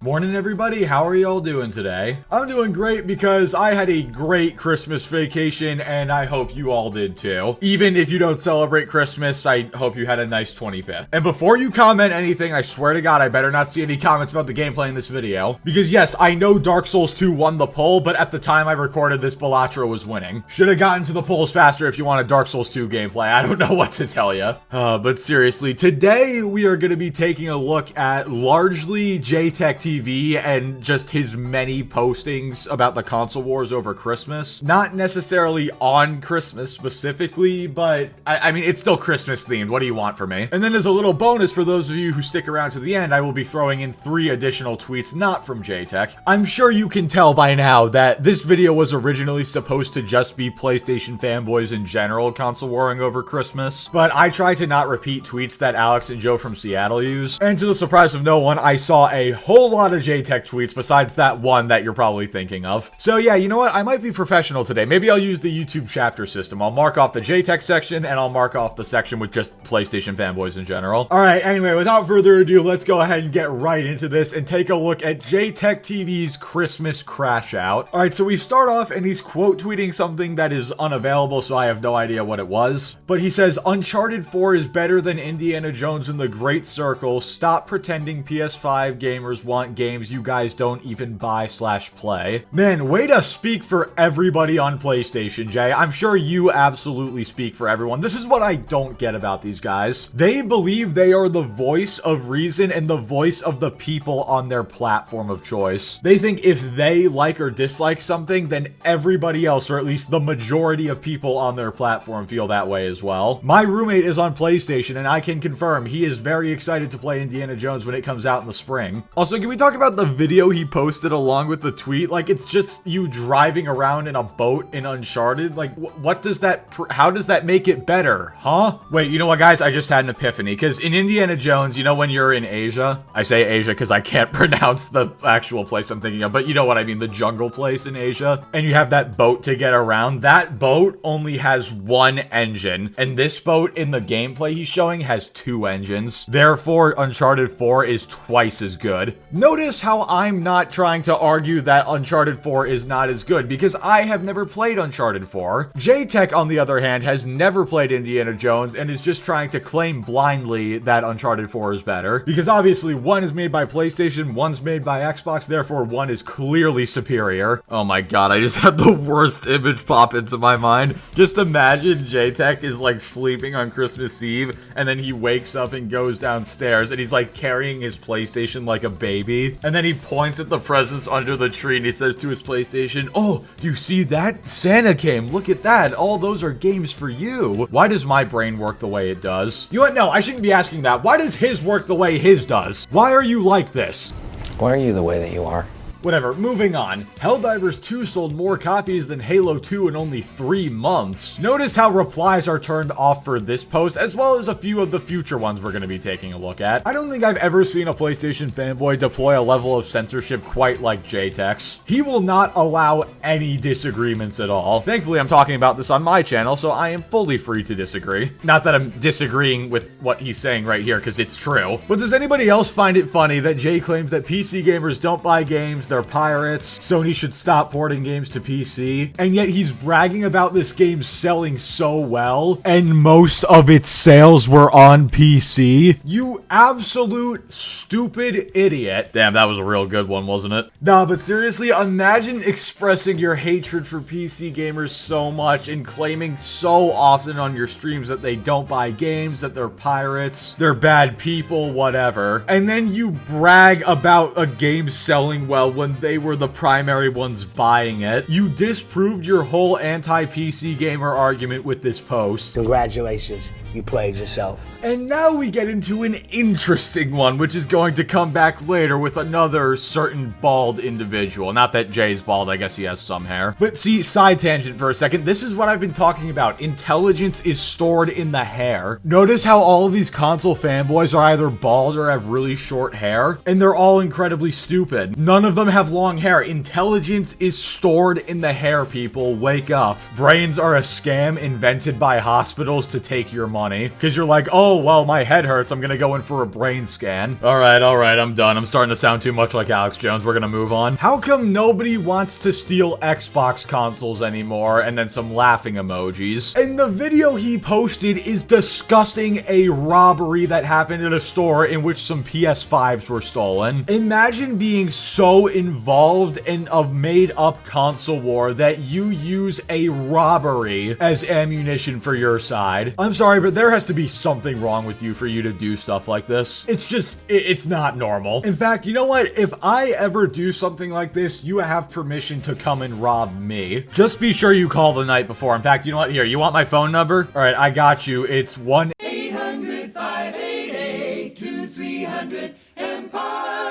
Morning everybody, how are y'all doing today? I'm doing great because I had a great Christmas vacation and I hope you all did too. Even if you don't celebrate Christmas, I hope you had a nice 25th. And before you comment anything, I swear to God, I better not see any comments about the gameplay in this video. Because yes, I know Dark Souls 2 won the poll, but at the time I recorded this, Balatro was winning. Should have gotten to the polls faster if you want a Dark Souls 2 gameplay. I don't know what to tell you. But seriously, today we are going to be taking a look at largely JayTechTV and just his many postings about the console wars over Christmas. Not necessarily on Christmas specifically, but I mean, it's still Christmas themed. What do you want from me? And then as a little bonus for those of you who stick around to the end, I will be throwing in 3 additional tweets not from JayTech. I'm sure you can tell by now that this video was originally supposed to just be PlayStation fanboys in general console warring over Christmas, but I try to not repeat tweets that Alex and Joe from Seattle use. And to the surprise of no one, I saw a whole lot of JayTech tweets besides that one that you're probably thinking of. So yeah, you know what? I might be professional today. Maybe I'll use the YouTube chapter system. I'll mark off the JayTech section and I'll mark off the section with just PlayStation fanboys in general. All right, anyway, without further ado, let's go ahead and get right into this and take a look at JayTechTV's Christmas crash out. All right, so we start off and he's quote tweeting something that is unavailable, so I have no idea what it was. But he says, Uncharted 4 is better than Indiana Jones and the Great Circle. Stop pretending PS5 gamers want games you guys don't even buy/play. Man, way to speak for everybody on PlayStation, Jay. I'm sure you absolutely speak for everyone. This is what I don't get about these guys. They believe they are the voice of reason and the voice of the people on their platform of choice. They think if they like or dislike something, then everybody else, or at least the majority of people on their platform, feel that way as well. My roommate is on PlayStation and I can confirm he is very excited to play Indiana Jones when it comes out in the spring. Also, can we talk about the video he posted along with the tweet? Like, it's just you driving around in a boat in Uncharted. Like, what does that, how does that make it better? Huh? Wait, you know what, guys? I just had an epiphany. Because in Indiana Jones, you know when you're in Asia? I say Asia because I can't pronounce the actual place I'm thinking of, but you know what I mean, the jungle place in Asia. And you have that boat to get around. That boat only has 1 engine. And this boat in the gameplay he's showing has 2 engines. Therefore, Uncharted 4 is twice as good. Notice how I'm not trying to argue that Uncharted 4 is not as good because I have never played Uncharted 4. JayTech, on the other hand, has never played Indiana Jones and is just trying to claim blindly that Uncharted 4 is better because obviously 1 is made by PlayStation, 1's made by Xbox, therefore 1 is clearly superior. Oh my god, I just had the worst image pop into my mind. Just imagine JayTech is like sleeping on Christmas Eve and then he wakes up and goes downstairs and he's like carrying his PlayStation like a baby. And then he points at the presents under the tree and he says to his PlayStation, "Oh, do you see that? Santa came. Look at that. All those are games for you." Why does my brain work the way it does? You know what? No, I shouldn't be asking that. Why does his work the way his does? Why are you like this? Why are you the way that you are? Whatever, moving on. Helldivers 2 sold more copies than Halo 2 in only 3 months. Notice how replies are turned off for this post, as well as a few of the future ones we're going to be taking a look at. I don't think I've ever seen a PlayStation fanboy deploy a level of censorship quite like JayTech's. He will not allow any disagreements at all. Thankfully, I'm talking about this on my channel, so I am fully free to disagree. Not that I'm disagreeing with what he's saying right here, because it's true. But does anybody else find it funny that Jay claims that PC gamers don't buy games, they're pirates, Sony should stop porting games to PC, and yet he's bragging about this game selling so well, and most of its sales were on PC? You absolute stupid idiot. Damn, that was a real good one, wasn't it? Nah, but seriously, imagine expressing your hatred for PC gamers so much and claiming so often on your streams that they don't buy games, that they're pirates, they're bad people, whatever, and then you brag about a game selling well when they were the primary ones buying it. You disproved your whole anti-PC gamer argument with this post. Congratulations, you played yourself. And now we get into an interesting one, which is going to come back later with another certain bald individual. Not that Jay's bald, I guess he has some hair. But see, side tangent for a second, this is what I've been talking about. Intelligence is stored in the hair. Notice how all of these console fanboys are either bald or have really short hair, and they're all incredibly stupid. None of them have long hair. Intelligence is stored in the hair, people. Wake up. Brains are a scam invented by hospitals to take your money. funny. Because you're like, oh, well, my head hurts. I'm gonna go in for a brain scan. All right, I'm done. I'm starting to sound too much like Alex Jones. We're gonna move on. How come nobody wants to steal Xbox consoles anymore? And then some laughing emojis. And the video he posted is discussing a robbery that happened at a store in which some PS5s were stolen. Imagine being so involved in a made-up console war that you use a robbery as ammunition for your side. I'm sorry, but there has to be something wrong with you for you to do stuff like this. It's just, it's not normal. In fact, you know what? If I ever do something like this, you have permission to come and rob me. Just be sure you call the night before. In fact, you know what? Here, you want my phone number? All right, I got you. It's 1-800-588-2300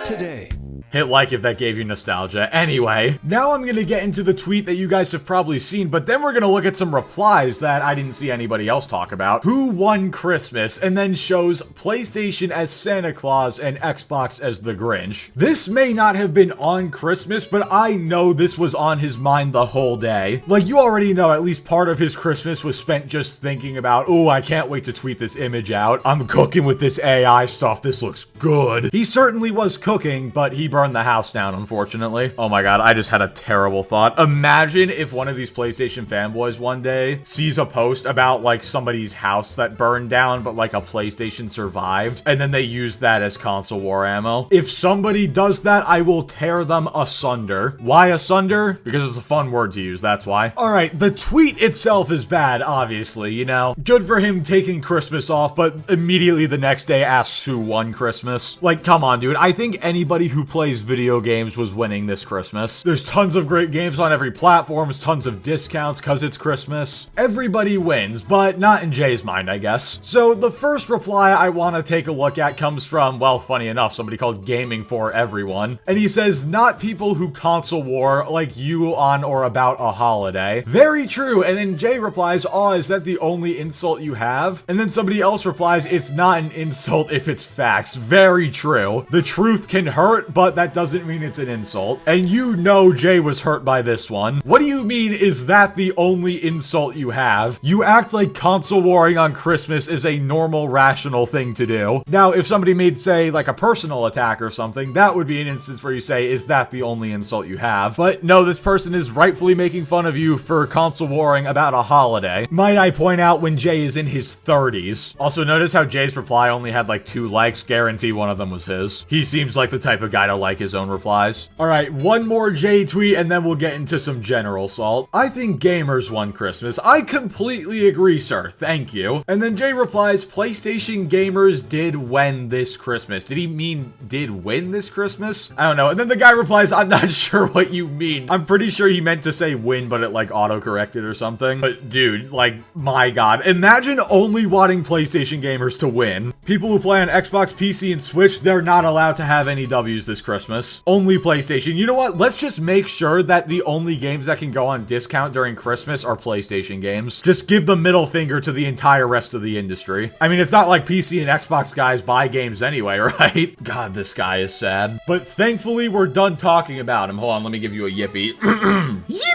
Today. Hit like if that gave you nostalgia. Anyway, now I'm gonna get into the tweet that you guys have probably seen, but then we're gonna look at some replies that I didn't see anybody else talk about. Who won Christmas? And then shows PlayStation as Santa Claus and Xbox as the Grinch. This may not have been on Christmas, but I know this was on his mind the whole day. Like, you already know at least part of his Christmas was spent just thinking about, oh, I can't wait to tweet this image out. I'm cooking with this AI stuff. This looks good. He certainly was cooking, but he burned the house down, unfortunately. Oh my god, I just had a terrible thought. Imagine if one of these PlayStation fanboys one day sees a post about like somebody's house that burned down, but like a PlayStation survived, and then they use that as console war ammo. If somebody does that, I will tear them asunder. Why asunder? Because it's a fun word to use, that's why. Alright, the tweet itself is bad, obviously, you know. Good for him taking Christmas off, but immediately the next day asks who won Christmas. Like, come on, dude. I think anybody who plays video games was winning this Christmas. There's tons of great games on every platform, tons of discounts because it's Christmas. Everybody wins, but not in Jay's mind, I guess. So the first reply I want to take a look at comes from, well, funny enough, somebody called Gaming for Everyone. And he says, not people who console war like you on or about a holiday. Very true. And then Jay replies, oh, is that the only insult you have? And then somebody else replies, it's not an insult if it's facts. Very true. The truth can hurt, but that doesn't mean it's an insult. And you know Jay was hurt by this one. What do you mean, is that the only insult you have? You act like console warring on Christmas is a normal, rational thing to do. Now, if somebody made, say, like a personal attack or something, that would be an instance where you say, is that the only insult you have? But no, this person is rightfully making fun of you for console warring about a holiday. Might I point out when Jay is in his 30s. Also, notice how Jay's reply only had like 2 likes. Guarantee one of them was his. He seems like the type of guy to like his own replies. Alright, one more Jay tweet and then we'll get into some general salt. I think gamers won Christmas. I completely agree, sir. Thank you. And then Jay replies, PlayStation gamers did win this Christmas. Did he mean did win this Christmas? I don't know. And then the guy replies, I'm not sure what you mean. I'm pretty sure he meant to say win, but it like auto-corrected or something. But dude, like, my god. Imagine only wanting PlayStation gamers to win. People who play on Xbox, PC, and Switch, they're not allowed to have any W's this Christmas. Only PlayStation. You know what? Let's just make sure that the only games that can go on discount during Christmas are PlayStation games. Just give the middle finger to the entire rest of the industry. I mean, it's not like PC and Xbox guys buy games anyway, right? God, this guy is sad. But thankfully, we're done talking about him. Hold on, let me give you a yippee. Yippee!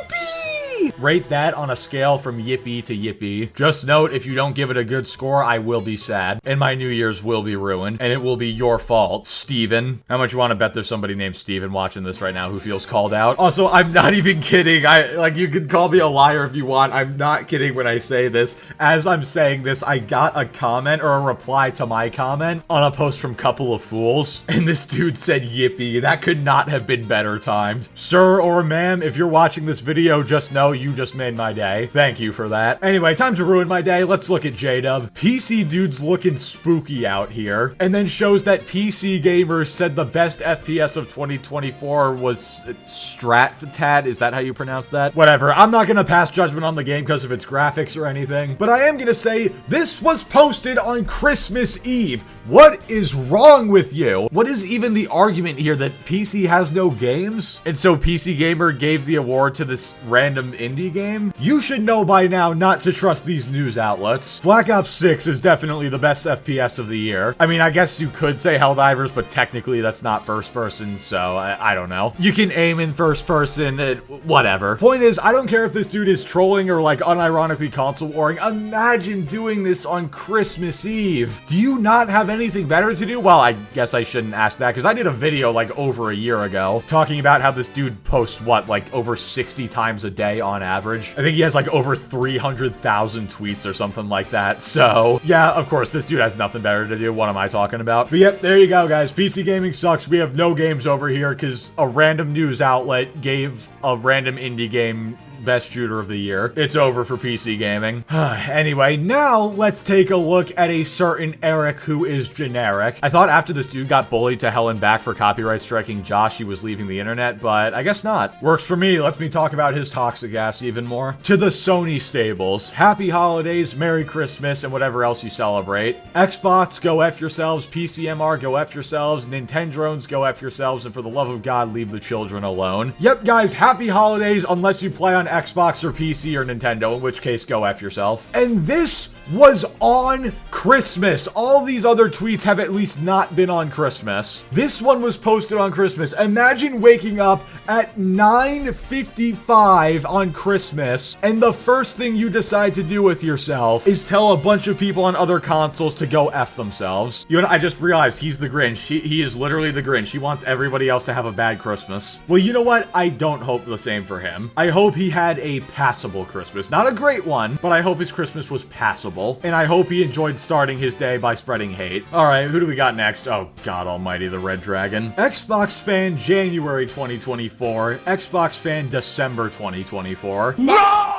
Rate that on a scale from yippee to yippee. Just note, if you don't give it a good score, I will be sad. And my New Year's will be ruined. And it will be your fault, Steven. How much you want to bet there's somebody named Steven watching this right now who feels called out? Also, I'm not even kidding. Like, you can call me a liar if you want. I'm not kidding when I say this. As I'm saying this, I got a comment or a reply to my comment on a post from Couple of Fools. And this dude said yippee. That could not have been better timed. Sir or ma'am, if you're watching this video, just know you just made my day. Thank you for that. Anyway, time to ruin my day. Let's look at J-Dub. PC dude's looking spooky out here. And then shows that PC gamers said the best FPS of 2024 was Stratfatad. Is that how you pronounce that? Whatever. I'm not gonna pass judgment on the game because of its graphics or anything. But I am gonna say this was posted on Christmas Eve. What is wrong with you? What is even the argument here that PC has no games? And so PC Gamer gave the award to this random indie game? You should know by now not to trust these news outlets. Black Ops 6 is definitely the best FPS of the year. I mean, I guess you could say Helldivers, but technically that's not first person, so I don't know. You can aim in first person, whatever. Point is, I don't care if this dude is trolling or like unironically console warring. Imagine doing this on Christmas Eve. Do you not have anything better to do? Well, I guess I shouldn't ask that because I did a video like over a year ago talking about how this dude posts what, like over 60 times a day on average. I think he has like over 300,000 tweets or something like that. So yeah, of course, this dude has nothing better to do. What am I talking about? But yep, there you go, guys. PC gaming sucks. We have no games over here because a random news outlet gave a random indie game best shooter of the year. It's over for PC gaming. Anyway, now let's take a look at a certain Eric who is generic. I thought after this dude got bullied to hell and back for copyright striking Josh, he was leaving the internet, but I guess not. Works for me. Lets me talk about his toxic ass even more. To the Sony stables, happy holidays, Merry Christmas, and whatever else you celebrate. Xbox, go F yourselves. PCMR, go F yourselves. Nintendrones, go F yourselves. And for the love of God, leave the children alone. Yep, guys, happy holidays unless you play on Xbox or PC or Nintendo, in which case go F yourself. And this was on Christmas. All these other tweets have at least not been on Christmas. This one was posted on Christmas. Imagine waking up at 9:55 on Christmas and the first thing you decide to do with yourself is tell a bunch of people on other consoles to go F themselves. You know, I just realized he's the Grinch. He is literally the Grinch. He wants everybody else to have a bad Christmas. Well, you know what? I don't hope the same for him. I hope he had a passable Christmas. Not a great one, but I hope his Christmas was passable. And I hope he enjoyed starting his day by spreading hate. All right, who do we got next? Oh, God almighty, the Red Dragon. Xbox fan January 2024. Xbox fan December 2024. Wrong!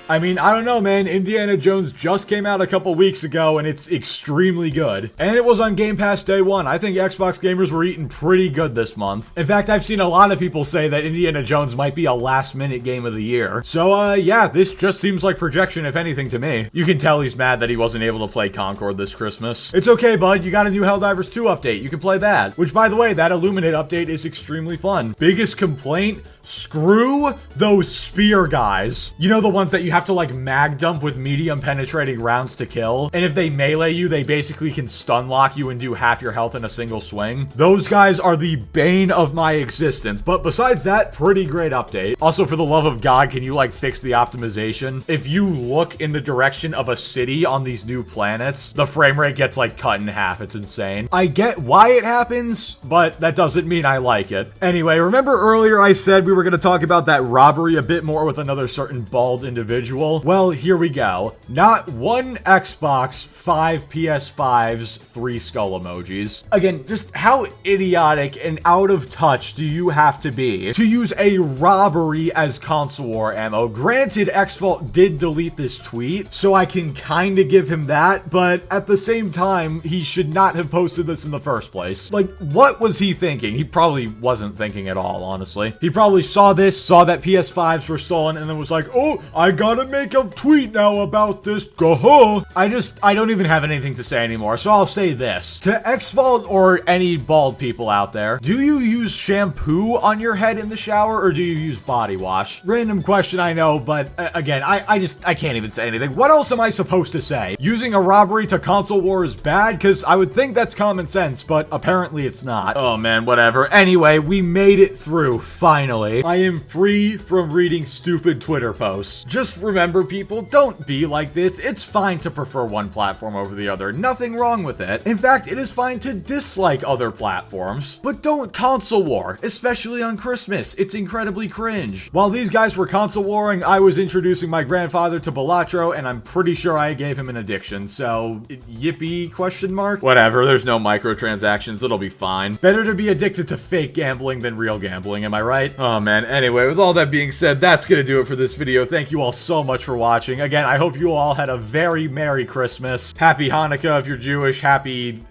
I mean, I don't know, man. Indiana Jones just came out a couple weeks ago, and it's extremely good. And it was on Game Pass day one. I think Xbox gamers were eating pretty good this month. In fact, I've seen a lot of people say that Indiana Jones might be a last-minute game of the year. So, yeah, this just seems like projection, if anything, to me. You can tell he's mad that he wasn't able to play Concord this Christmas. It's okay, bud. You got a new Helldivers 2 update. You can play that. Which, by the way, that Illuminate update is extremely fun. Biggest complaint? Screw those spear guys. You know, the ones that you have to like mag dump with medium penetrating rounds to kill? And if they melee you, they basically can stun lock you and do half your health in a single swing. Those guys are the bane of my existence. But besides that, pretty great update. Also, for the love of God, can you like fix the optimization? If you look in the direction of a city on these new planets, the frame rate gets like cut in half. It's insane. I get why it happens, but that doesn't mean I like it. Anyway, remember earlier I said we were going to talk about that robbery a bit more with another certain bald individual? Well, here we go. Not one Xbox, 5 PS5s, 3 skull emojis. Again, just how idiotic and out of touch do you have to be to use a robbery as console war ammo? Granted, Xfault did delete this tweet, so I can kind of give him that, but at the same time, he should not have posted this in the first place. Like, what was he thinking? He probably wasn't thinking at all, honestly. He probably saw this, saw that PS5s were stolen, and then was like, oh, I gotta make a tweet now about this. Go-ho. I don't even have anything to say anymore, so I'll say this. To Xfault or any bald people out there, do you use shampoo on your head in the shower, or do you use body wash? Random question, I know, but again, I can't even say anything. What else am I supposed to say? Using a robbery to console war is bad? Because I would think that's common sense, but apparently it's not. Oh man, whatever. Anyway, we made it through, finally. I am free from reading stupid Twitter posts. Just remember, people, don't be like this. It's fine to prefer one platform over the other. Nothing wrong with it. In fact, it is fine to dislike other platforms. But don't console war, especially on Christmas. It's incredibly cringe. While these guys were console warring, I was introducing my grandfather to Balatro, and I'm pretty sure I gave him an addiction. So, yippee, question mark? Whatever, there's no microtransactions. It'll be fine. Better to be addicted to fake gambling than real gambling, am I right? Oh man, anyway, with all that being said, that's gonna do it for this video. Thank you all so much for watching. Again, I hope you all had a very Merry Christmas. Happy Hanukkah if you're Jewish. Happy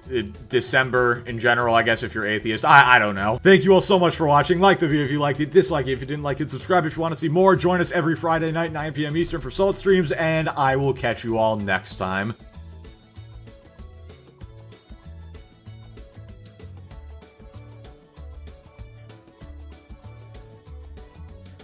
December in general, I guess, if you're atheist. I don't know. Thank you all so much for watching. Like the video if you liked it, dislike it if you didn't like it, subscribe if you want to see more. Join us every Friday night, 9 p.m. Eastern for Salt streams, and I will catch you all next time.